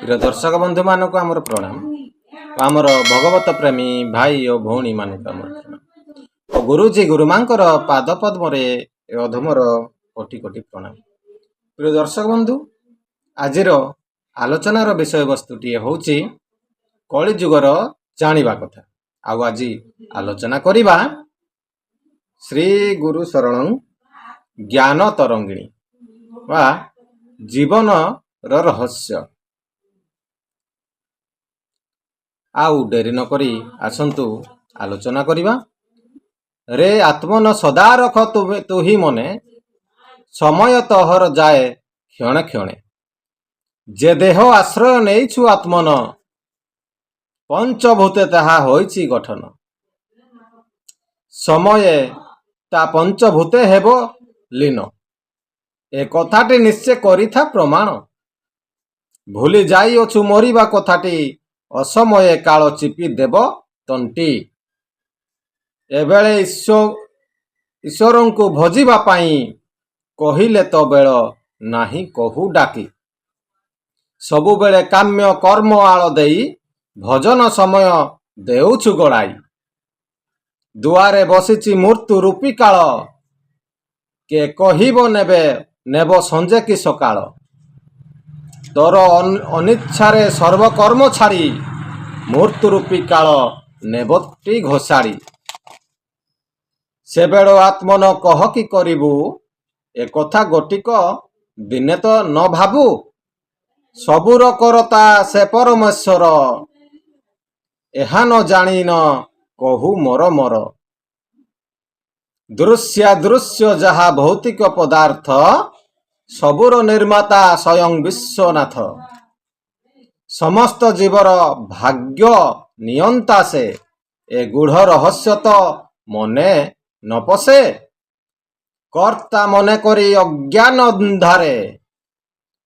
प्रिय दर्शक बंधु मानक आमर प्रणाम। आमर भगवत प्रेमी भाई और भौणी मानक आमर प्रणाम। गुरुजी गुरुमांकर पाद पद्म अधमर कोटि कोटि प्रणाम। प्रिय दर्शक बंधु आजिर आलोचनार विषय वस्तुटी होची कलिजुगर जानिबा कथा। आज आलोचना करिबा श्री गुरु शरण ज्ञान तरंगिणी वा जीवन रहस्य। आउ डेरी नकरी आसंतु आलोचना करिबा। रे आत्मन सदा रख तुही मने समय तोहर जाए क्षणे क्षणे। जे देह आश्रय नेइछु आत्मन पंचभूते ताहा होइछि गठन। समय ता पंचभूते हेबो लीन ए कथाटी निश्चय करिथा प्रमाण। भूली जाई अछु मरिबा कथाटी असमये काल चिपी देव तंटी। एबेले ईश्वर को भजिबा पाई कहिले तो बेल नाही कहू डाकी। सबु बेले काम्य कर्म आल देई भजन समय देउछु गड़ाई। दुआरे बसिछि मृत्यु रूपी काल के कहिबो नेब संजे कि सकाळ। तोर अनिच्छारे सर्वकर्म छाड़ी मृत्यु रूपी काल नेबटी घोषाड़ी। से बेड़ आत्मन कह कि करिबू ए कथा गोटिक दिने तो न भाबू। सबुर करता से परमेश्वर एहा न जानी न कहू मोर मोर। दृश्य दृश्य जहा भौतिक पदार्थ सबुर निर्माता स्वयं विश्वनाथ। समस्त जीवर भाग्य नियंता से ए गूढ़ रहस्य तो मने न पसे। कर्ता मने करी अज्ञान अंधारे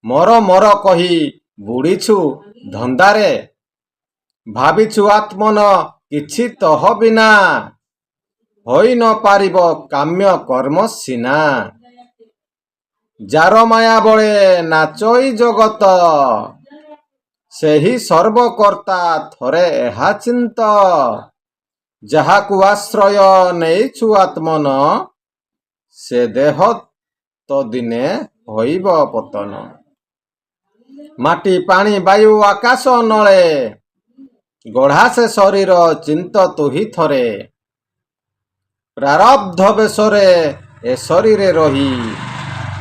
मोर मोर कही बुड़ीछु धंदारे। भाविछु आत्मन किछि तह बिना होई न पारिब काम्य कर्म सीना। जार माया बळे नाचई जगत सेही सर्वकर्ता थरे एहा चिंत। जहाकु आश्रय नेइछु आत्मन से देह तो दिने होइब पतन। माटी पानी वायु आकाश नले गढ़ा से शरीर चिंत तुही थरे। प्रारब्ध बेशरे ए शरीरे रही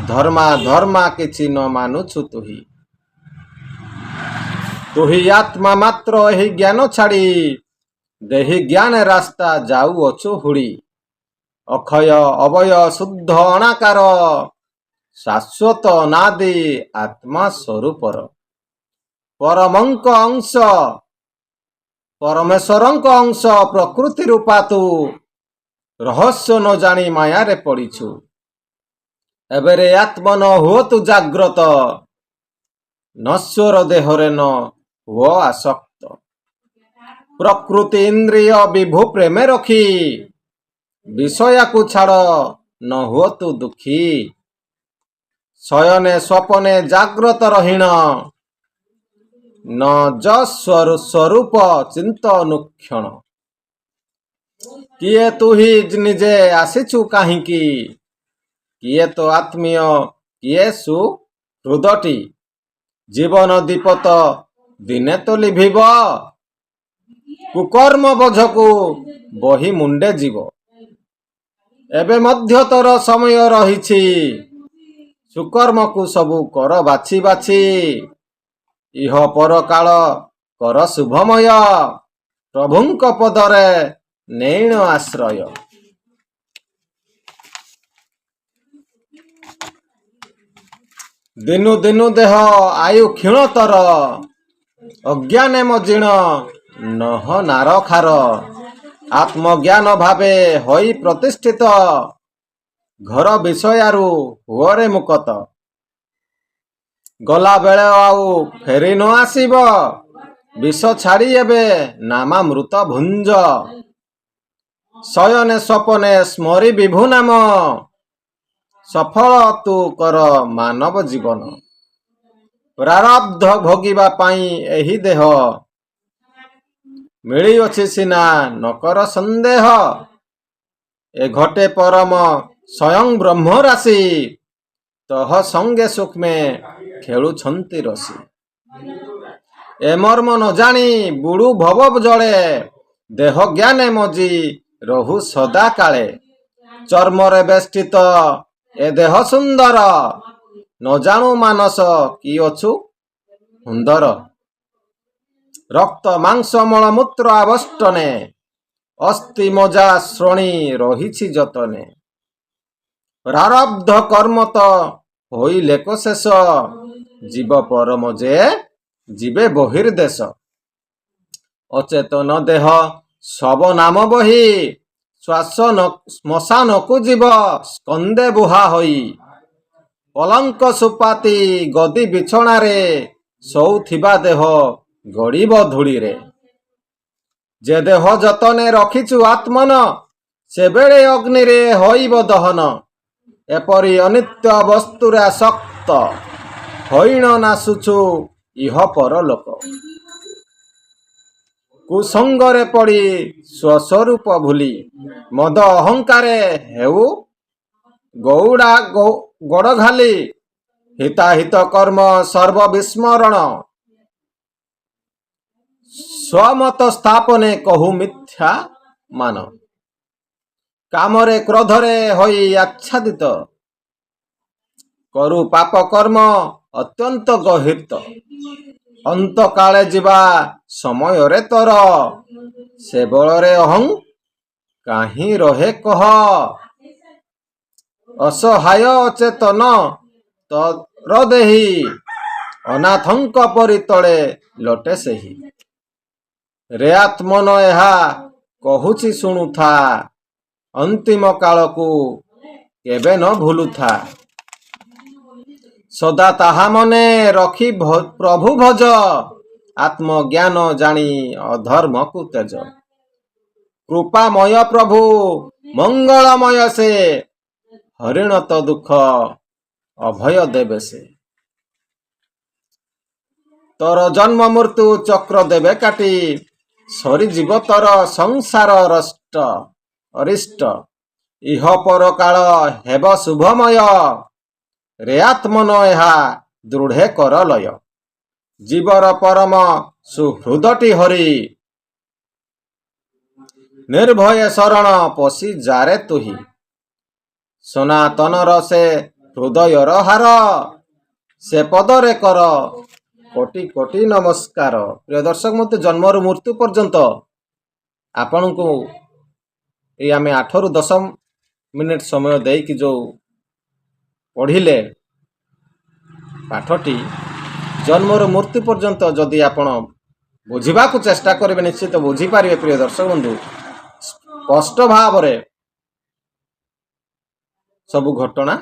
धर्मा धर्मा किछि न मानुछु तुही। तुही आत्मा मात्र एही ज्ञान छाड़ी देही ज्ञान रास्ता जाऊ अछु हुड़ी। अक्षय अवय शुद्ध अनाकार शाश्वत अनादि आत्मा स्वरूपर। परमंक अंश परमेश्वरंक अंश प्रकृति रूपा तू रहस्य न जानी माया रे पड़ीछु। एबेरे आत्मन हुओ तू जाग्रत नश्वर देहरे न हुओ आसक्त। प्रकृति इंद्रिय विभु प्रेमे रखी विषया को छाड़ न हुओ तू दुखी। शयने स्वपने जाग्रत रहीण न स्वरूप चिंत अनुक्षण। किए तू ही निजे आसीछु काहींकी किए तो आत्मीय किए सु हृदटी। जीवन दीपत दिने तो लिभिब कुकर्म बोझकु बही मुंडे जीव। एबे मध्य तोर समय रहिछि सुकर्म को सबु कर बाछि बाछि। इह पर काल कर शुभमय प्रभुंक पदरे नैण आश्रय। दिनु दिनु देह आयु क्षीणतर अज्ञाने मजीण नह नार खार। आत्मज्ञान भावे होई प्रतिष्ठित घर विषयारु हुअरे मुकत। गला बेले आउ फेरी न आसीब विष छाड़ी एबे नामा मृत भुंज। शयने स्वपने स्मरी विभु नाम सफल तू कर मानव जीवन। ପ୍ରାରବ୍ଧ ଭୋଗିବା ପାଇଁ ଏହି ଦେହ ମିଳିଅଛି ସିନା ନକର ସନ୍ଦେହ। ଏ ଘଟେ ପରମ ସ୍ୱୟଂ ବ୍ରହ୍ମ ରାଶି ତହ ସଙ୍ଗେ ସୂକ୍ଷ୍ମେ ଖେଳୁଛନ୍ତି ରସି। ଏ ମର୍ମ ନ ଜାଣି ବୁଡୁ ଭବ ଜଳେ ଦେହ ଜ୍ଞାନେ ମଜି ରହୁ ସଦା କାଳେ। ଚର୍ମରେ ବେଷ୍ଟିତ ଏ ଦେହ ସୁନ୍ଦର ନ ଜାଣୁ ମାନସ କି ଅଛୁ ସୁନ୍ଦର। ରକ୍ତ ମାଂସ ମଳମୂତ୍ର ଆବଷ୍ଟନେ ଅସ୍ଥି ମଜା ଶ୍ରୋଣୀ ରହିଛି ଯତନେ। ପ୍ରାରବ୍ଧ କର୍ମ ତ ହୋଇଲେ କ ଶେଷ ଜୀବ ପରମ ଯେ ଯିବେ ବହିର୍ଦେଶ। ଅଚେତନ ଦେହ ଶବ ନାମ ବହି ଶ୍ୱାସ ଶ୍ମଶାନକୁ ଯିବ ସ୍କନ୍ଦେ ବୁହା ହୋଇ। ପଲଙ୍କ ସୁପାତି ଗଦି ବିଛଣାରେ ଶୋଉଥିବା ଦେହ ଗଡ଼ିବ ଧୂଳିରେ। ଯେ ଦେହ ଯତନେ ରଖିଛୁ ଆତ୍ମନ ସେବେଳେ ଅଗ୍ନିରେ ହୋଇବ ଦହନ। ଏପରି ଅନିତ୍ୟ ବସ୍ତୁରେ ଆସକ୍ତ ହଇଣ ନାଶୁଛୁ ଇହ ପରଲୋକ। କୁସଙ୍ଗରେ ପଡ଼ି ସ୍ୱସ୍ୱରୂପ ଭୁଲି ମଦ ଅହଙ୍କାରେ ହେଉ ଗୌଡ଼ା ଗୋଡ଼ଘାଲି। ହିତାହିତ କର୍ମ ସର୍ବ ବିସ୍ମରଣ ସ୍ୱମତ ସ୍ଥାପନେ କହୁ ମିଥ୍ୟା ମାନ। କାମରେ କ୍ରୋଧରେ ହୋଇ ଆଚ୍ଛାଦିତ କରୁ ପାପ କର୍ମ ଅତ୍ୟନ୍ତ ଗର୍ହିତ। ଅନ୍ତକାଳେ ଯିବା ସମୟରେ ତୋର ସେ ବଳରେ ଅହଂ କାହିଁ ରହେ କହ। ଅସହାୟ ଅଚେତନ ତୋର ଦେହି ଅନାଥଙ୍କ ପରି ତଳେ ଲୋଟେ ସେହି। ରେ ଆତ୍ମନ ଏହା କହୁଛି ଶୁଣୁଥା ଅନ୍ତିମ କାଳକୁ କେବେ ନ ଭୁଲୁଥା। ସଦା ତାହା ମନେ ରଖି ପ୍ରଭୁ ଭଜ ଆତ୍ମଜ୍ଞାନ ଜାଣି ଅଧର୍ମକୁ ତେଜ। କୃପାମୟ ପ୍ରଭୁ ମଙ୍ଗଳମୟ ସେ ହରିଣ ତ ଦୁଃଖ ଅଭୟ ଦେବେ ସେ। ତୋର ଜନ୍ମ ମୃତ୍ୟୁ ଚକ୍ର ଦେବେ କାଟି ସରିଯିବ ତୋର ସଂସାର ଅରିଷ୍ଟ। ଇହ ପର କାଳ ହେବ ଶୁଭମୟ ରେ ଆତ୍ମନ ଏହା ଦୃଢ଼େ କର ଲୟ। ଜୀବର ପରମ ସୁହୃଦଟି ହରି ନିର୍ଭୟ ଶରଣ ପଶି ଯାରେ ତୁହି। ସନାତନର ସେ ହୃଦୟର ହାର ସେ ପଦରେ କର କୋଟି କୋଟି ନମସ୍କାର। ପ୍ରିୟ ଦର୍ଶକ ମୋତେ ଜନ୍ମରୁ ମୃତ୍ୟୁ ପର୍ଯ୍ୟନ୍ତ ଆପଣଙ୍କୁ ଏଇ ଆମେ 8ରୁ 10 ମିନିଟ୍ ସମୟ ଦେଇକି ଯେଉଁ ପଢ଼ିଲେ ପାଠଟି ଜନ୍ମରୁ ମୃତ୍ୟୁ ପର୍ଯ୍ୟନ୍ତ ଯଦି ଆପଣ ବୁଝିବାକୁ ଚେଷ୍ଟା କରିବେ ନିଶ୍ଚିତ ବୁଝିପାରିବେ। ପ୍ରିୟ ଦର୍ଶକ ବନ୍ଧୁ ସ୍ପଷ୍ଟ ଭାବରେ ସବୁ ଘଟଣା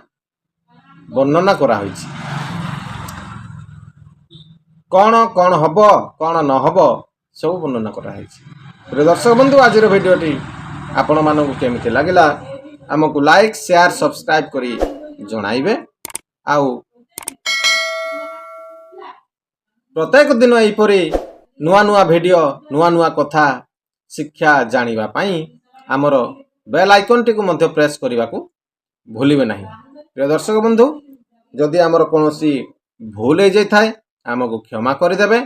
ବର୍ଣ୍ଣନା କରାହୋଇଛି। କ'ଣ କ'ଣ ହବ କ'ଣ ନହବ ସବୁ ବର୍ଣ୍ଣନା କରାହୋଇଛି। ପ୍ରିୟ ଦର୍ଶକ ବନ୍ଧୁ ଆଜିର ଭିଡ଼ିଓଟି ଆପଣମାନଙ୍କୁ କେମିତି ଲାଗିଲା ଆମକୁ ଲାଇକ୍ ସେୟାର ସବସ୍କ୍ରାଇବ୍ କରି ଜଣାଇବେ। ଆଉ ପ୍ରତ୍ୟେକ ଦିନ ଏହିପରି ନୂଆ ନୂଆ ଭିଡ଼ିଓ ନୂଆ ନୂଆ କଥା ଶିକ୍ଷା ଜାଣିବା ପାଇଁ ଆମର ବେଲ୍ ଆଇକନ୍ଟିକୁ ମଧ୍ୟ ପ୍ରେସ୍ କରିବାକୁ ଭୁଲିବେ ନାହିଁ। ପ୍ରିୟ ଦର୍ଶକ ବନ୍ଧୁ ଯଦି ଆମର କୌଣସି ଭୁଲ ହେଇଯାଇଥାଏ ଆମକୁ କ୍ଷମା କରିଦେବେ।